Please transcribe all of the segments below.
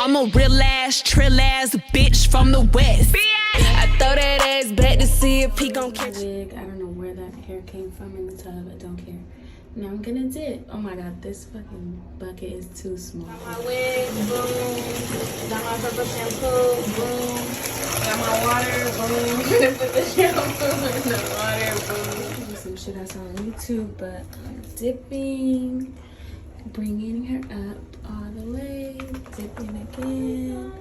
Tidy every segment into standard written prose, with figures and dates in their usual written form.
I'm a real ass, trill ass bitch from the west. I throw that ass back to see if he gon' catch wig. I don't know where that hair came from in the tub. I don't care. Now I'm gonna dip. Oh my god, this fucking bucket is too small. Got my wig, boom. Got my purple shampoo, boom. Got my water, boom. Put the shampoo in the water, boom. Some shit I saw on YouTube, but I'm dipping, bringing her up all the way, dipping again.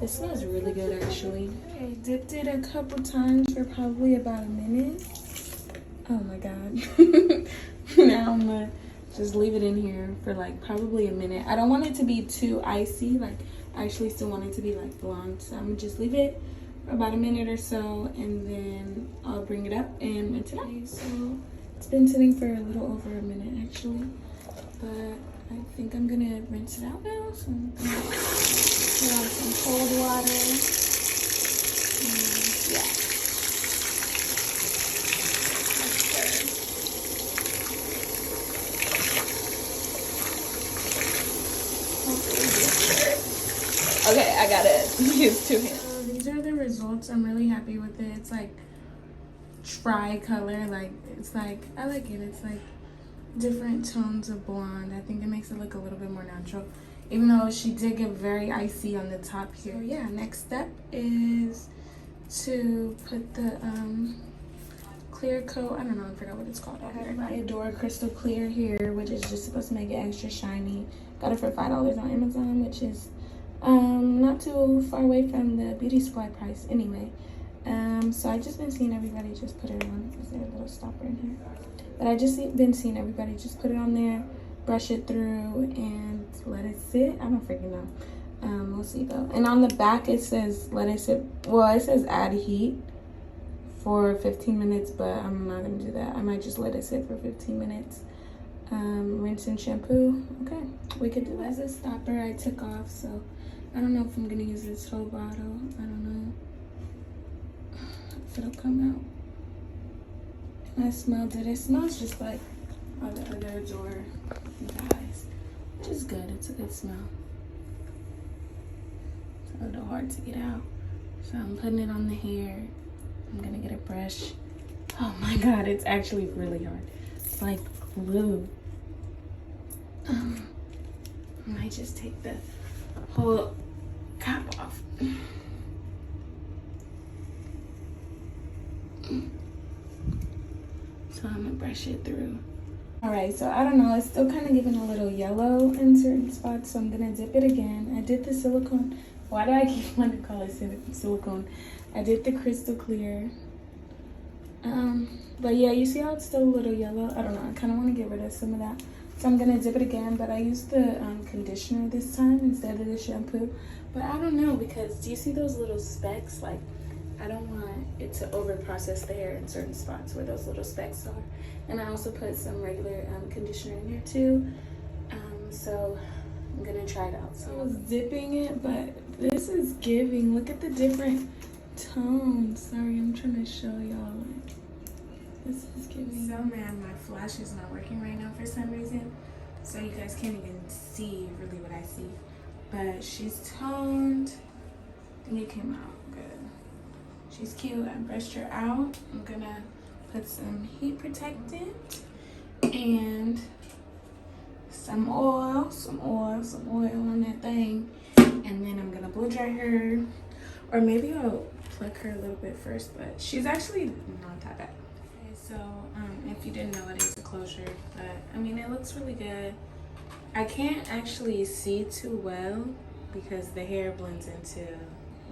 This smells really good, actually. I dipped it a couple times for probably about a minute. Oh my god. Now I'm gonna just leave it in here for like probably a minute. I don't want it to be too icy. Like, I actually still want it to be like blonde. So I'm gonna just leave it for about a minute or so, and then I'll bring it up and rinse it out. So it's been sitting for a little over a minute actually, but I think I'm gonna rinse it out now. So I'm gonna put on some cold water. And yeah. Okay, I gotta use two hands. So these are the results. I'm really happy with it. It's like tri-color. Like, it's like, I like it. It's like different tones of blonde. I think it makes it look a little bit more natural, even though she did get very icy on the top here. So yeah, next step is to put the clear coat. I don't know, I forgot what it's called. I have my Adore Crystal Clear here, which is just supposed to make it extra shiny. Got it for $5 on Amazon, which is not too far away from the beauty supply price anyway. So I've just been seeing everybody just put it on. Is there a little stopper in here? But I just been seeing everybody just put it on there, brush it through, and let it sit. I don't freaking know. We'll see though. And on the back it says let it sit. Well, it says add heat for 15 minutes, but I'm not gonna do that. I might just let it sit for 15 minutes. Rinse and shampoo. Okay, we could do that. As a stopper I took off, so I don't know if I'm gonna use this whole bottle. I don't know if it'll come out. And I smelled it. It smells just like all the other Adore guys, which is good. It's a good smell. It's a little hard to get out, so I'm putting it on the hair. I'm gonna get a brush. Oh my god, it's actually really hard. It's like glue. I might just take the whole cap off. So I'm gonna brush it through. All right, so I don't know, it's still kind of giving a little yellow in certain spots, so I'm gonna dip it again. I did the silicone. Why do I keep wanting to call it silicone? I did the crystal clear. But yeah, you see how it's still a little yellow? I don't know, I kind of want to get rid of some of that. So I'm gonna dip it again, but I used the conditioner this time instead of the shampoo. But I don't know, because do you see those little specks? Like, I don't want it to over process the hair in certain spots where those little specks are. And I also put some regular conditioner in here too. So I'm gonna try it out. So I was dipping it, but this is giving. Look at the different tones. Sorry, I'm trying to show y'all. This is giving. So man, my flash is not working right now for some reason, so you guys can't even see really what I see. But she's toned. I think it came out good. She's cute. I brushed her out. I'm gonna put some heat protectant and some oil on that thing, and then I'm gonna blow dry her, or maybe I'll pluck her a little bit first. But she's actually not that bad. Okay, so if you didn't know, it is a closure, but I mean, it looks really good. I can't actually see too well because the hair blends into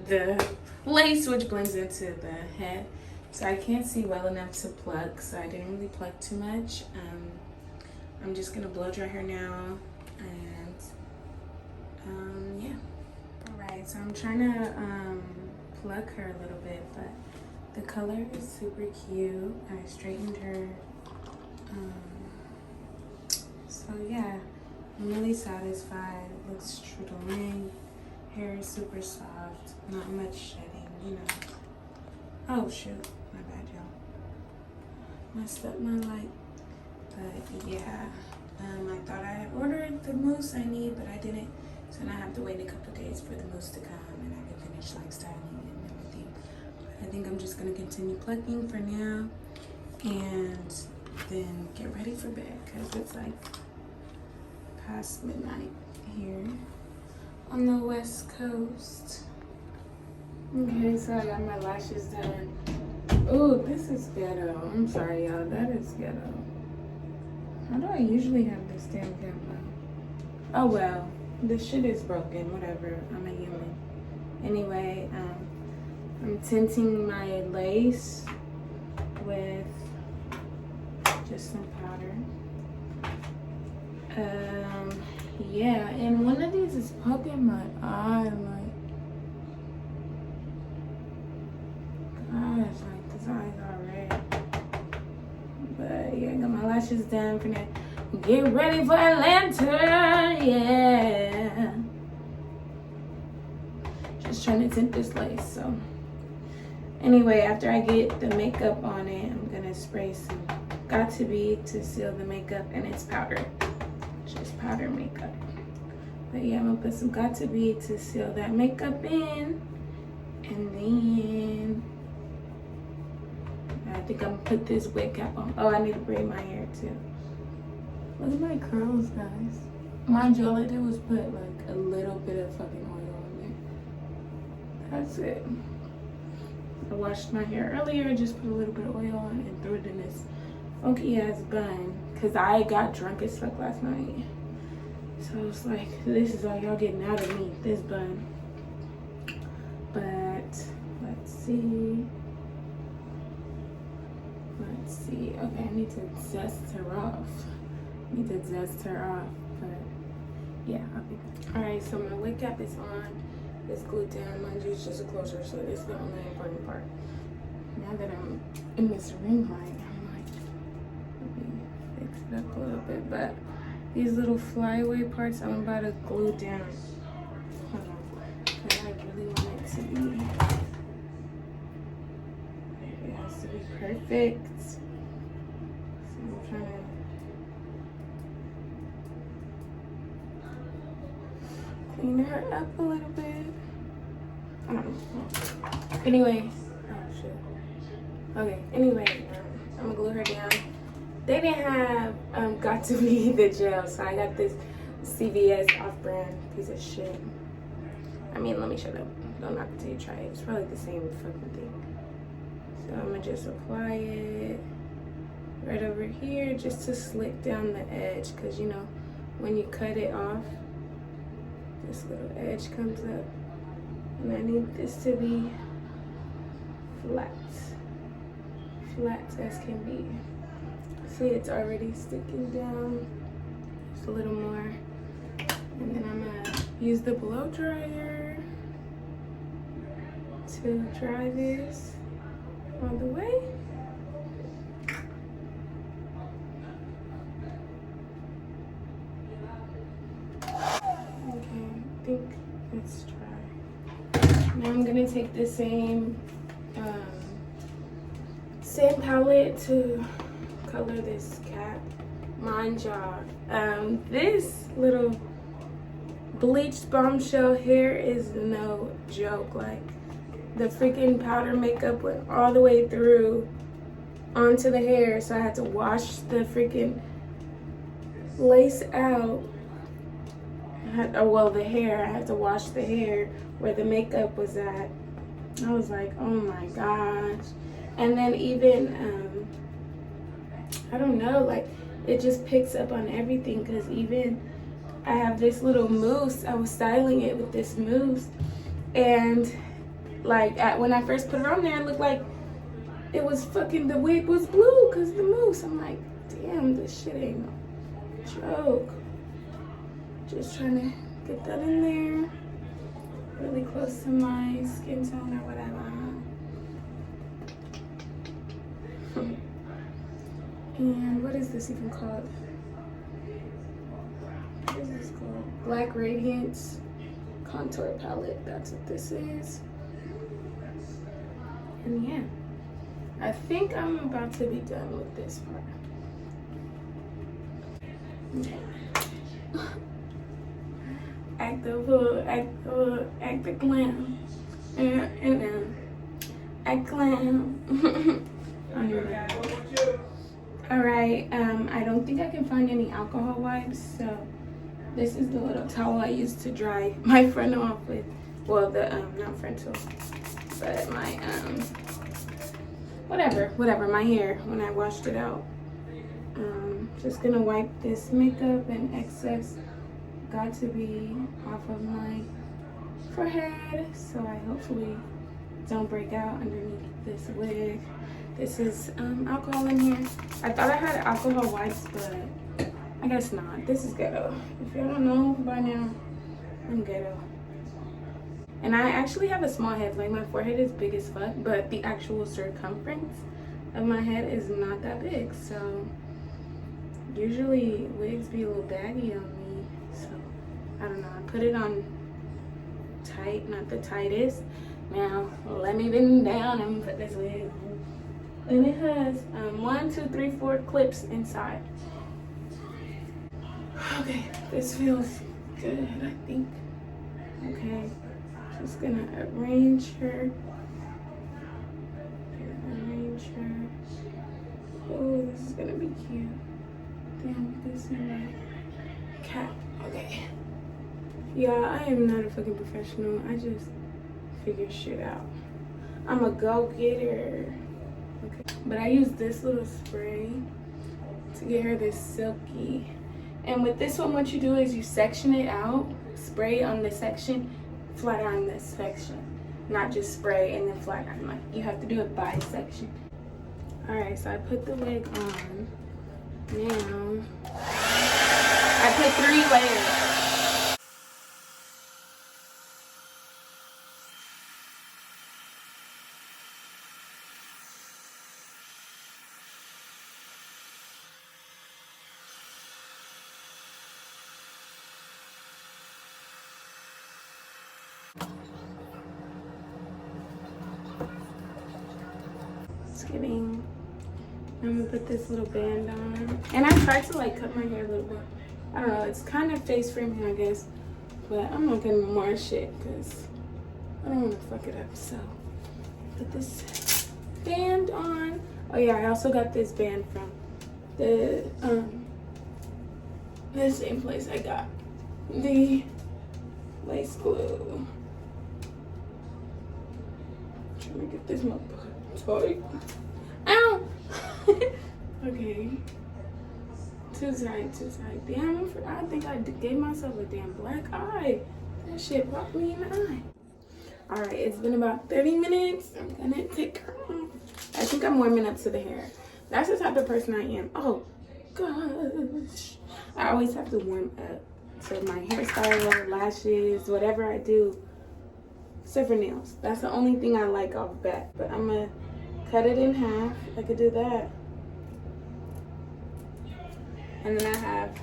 the lace, which blends into the head, so I can't see well enough to pluck, so I didn't really pluck too much. I'm just gonna blow dry her now, and yeah. All right, so I'm trying to pluck her a little bit, but the color is super cute. I straightened her, so yeah, I'm really satisfied. It looks true to length. Hair is super soft, not much shedding, you know. Oh shoot, my bad, y'all. Messed up my light. But yeah, I thought I had ordered the mousse I need, but I didn't. So then I have to wait a couple days for the mousse to come and I can finish like styling and everything. But I think I'm just gonna continue plucking for now and then get ready for bed because it's like past midnight here on the West Coast. Okay, so I got my lashes done. Oh, this is ghetto. I'm sorry, y'all. That is ghetto. How do I usually have this damn camera? Oh well, this shit is broken. Whatever. I'm a human. Anyway, I'm tinting my lace with just some powder. Yeah, and one of these is poking my eye, like, gosh, like this eye's all red. But yeah, I got my lashes done for now. Get ready for Atlanta, yeah. Just trying to tint this lace, so. Anyway, after I get the makeup on it, I'm gonna spray some Got To Be to seal the makeup, and it's powder. Just powder makeup. But yeah, I'm gonna put some Got To Be to seal that makeup in. And then I think I'm gonna put this wig cap on. Oh, I need to braid my hair too. Look at my curls, guys. Mind you, all I did was put like a little bit of fucking oil on there. That's it. I washed my hair earlier, just put a little bit of oil on and threw it in this funky ass bun. Cause I got drunk as fuck last night. So I was like, this is all y'all getting out of me, this bun. But let's see. Let's see. Okay, I need to zest her off. But yeah, I'll be back. Alright, so my wig cap is on. It's glued down. Mind you, it's just a closure, so this is the only important part. Now that I'm in this ring light, I'm like, let me fix it up a little bit. But these little flyaway parts, I'm about to glue down. Hold on. Because I really want it to be. It has to be perfect. So I'm trying to. Clean her up a little bit. I don't know. Anyway, oh shit. Okay, anyway, I'm gonna glue her down. They didn't have Got To Be the gel, so I got this CVS off-brand piece of shit. I mean, let me shut up. Don't knock it till you try it. It's probably the same fucking thing. So I'm gonna just apply it right over here just to slick down the edge, because you know, when you cut it off, this little edge comes up, and I need this to be flat as can be. See, it's already sticking down. Just a little more, and then I'm gonna use the blow dryer to dry this all the way. I think it's dry. Now I'm gonna take the same palette to color this cap. Mind y'all, this little bleached bombshell hair is no joke. Like, the freaking powder makeup went all the way through onto the hair, so I had to wash the freaking lace out. The hair, I had to wash the hair where the makeup was at. I was like, oh my gosh. And then even, I don't know, like, it just picks up on everything, because even I have this little mousse. I was styling it with this mousse, and like when I first put it on there, it looked like it was fucking, the wig was blue because the mousse. I'm like, damn, this shit ain't no joke. Just trying to get that in there, really close to my skin tone or whatever. And what is this even called? What is this called? Black Radiance Contour Palette. That's what this is. And yeah, I think I'm about to be done with this part. Okay. I act the fool, act the clown, and act clown. Alright, I don't think I can find any alcohol wipes, so this is the little towel I used to dry my frontal off with. Well, the, not frontal, but my, whatever, my hair when I washed it out. Just gonna wipe this makeup and excess got to be off of my forehead, so I hopefully don't break out underneath this wig. This is alcohol in here. I thought I had alcohol wipes, but I guess not. This is ghetto. If y'all don't know by now, I'm ghetto. And I actually have a small head. Like, my forehead is big as fuck, but the actual circumference of my head is not that big. So usually wigs be a little baggy on me. So I don't know. I put it on tight, not the tightest. Now let me bend down and put this wig on. And it has 1, 2, 3, 4 clips inside. Okay, this feels good, I think. Okay, just gonna arrange her. Oh, this is gonna be cute. Damn, you can see my cat. Okay. Y'all, I am not a fucking professional. I just figure shit out. I'm a go-getter. Okay. But I use this little spray to get her this silky. And with this one, what you do is you section it out, spray on the section, flat iron this section. Not just spray and then flat iron. Like, you have to do it by section. Alright, so I put the wig on. Now, I put 3 layers. Just kidding. I'm gonna put this little band on. And I tried to like cut my hair a little bit. I don't know, it's kind of face framing, I guess. But I'm not gonna more shit because I don't want to fuck it up. So put this band on. Oh yeah, I also got this band from the same place I got the lace glue. Trying to get this motherfucker tight. Ow! Okay. Too tight. Damn, I think I gave myself a damn black eye. That shit popped me in the eye. Alright, it's been about 30 minutes. I'm gonna take her off. I think I'm warming up to the hair. That's the type of person I am. Oh, gosh. I always have to warm up to my hairstyle, lashes, whatever I do. Except for nails. That's the only thing I like off bat. But I'm gonna cut it in half. I could do that. And then I have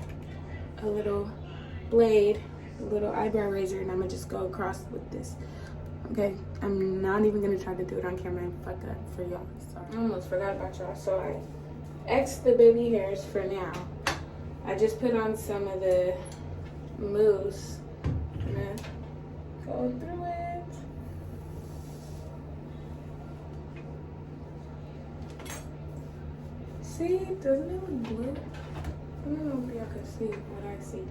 a little blade, a little eyebrow razor, and I'm gonna just go across with this. Okay, I'm not even gonna try to do it on camera and fuck up for y'all. Sorry. I almost forgot about y'all. So I X'd the baby hairs for now. I just put on some of the mousse. I'm gonna go through it. See, doesn't it look blue? I don't know if y'all can see what I see,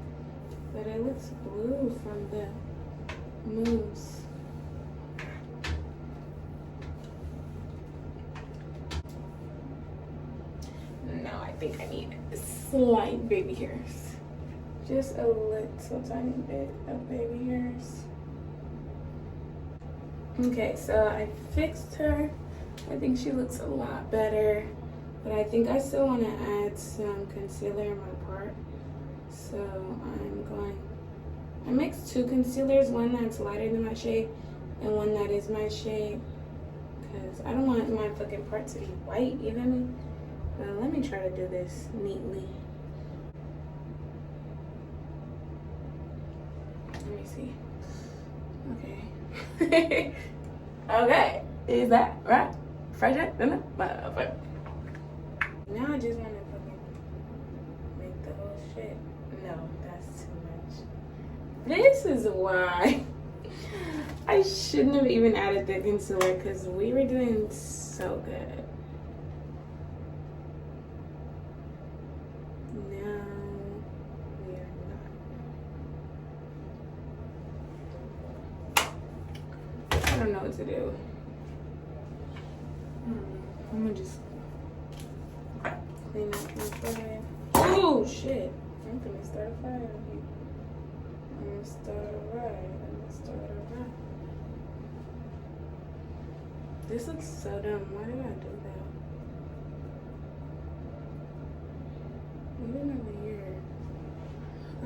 but it looks blue from the mousse. Now I think I need slight baby hairs. Just a little tiny bit of baby hairs. Okay, so I fixed her. I think she looks a lot better. But I think I still want to add some concealer in my part. So I mixed 2 concealers, one that's lighter than my shade and one that is my shade. Because I don't want my fucking part to be white, you know what I mean? Let me try to do this neatly. Let me see. Okay. Okay. Is that right? Fresh out? No. Now I just want to fucking make the whole shit. No, that's too much. This is why I shouldn't have even added the concealer because we were doing so good. No, we are not. I don't know what to do. I'm gonna just clean up my forehead. Oh shit! I'm gonna start a fire. I'm gonna start a riot. This looks so dumb. Why did I do that? Even over here.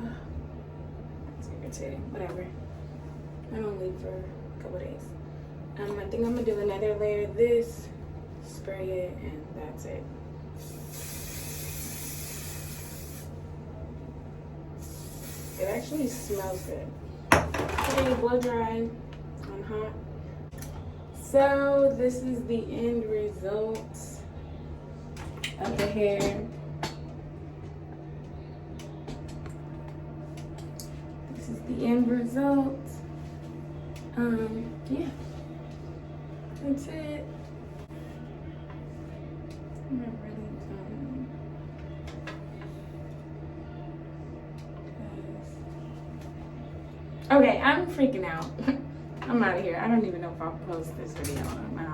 Ugh. It's irritating. Whatever. I'm gonna leave for a couple days. I think I'm gonna do another layer of this, spray it, and that's it. It actually smells good. Okay, blow dry on hot. So this is the end result of the hair. This is the end result. Yeah, that's it. I'm not really okay, I'm freaking out. I'm out of here. I don't even know if I'll post this video on my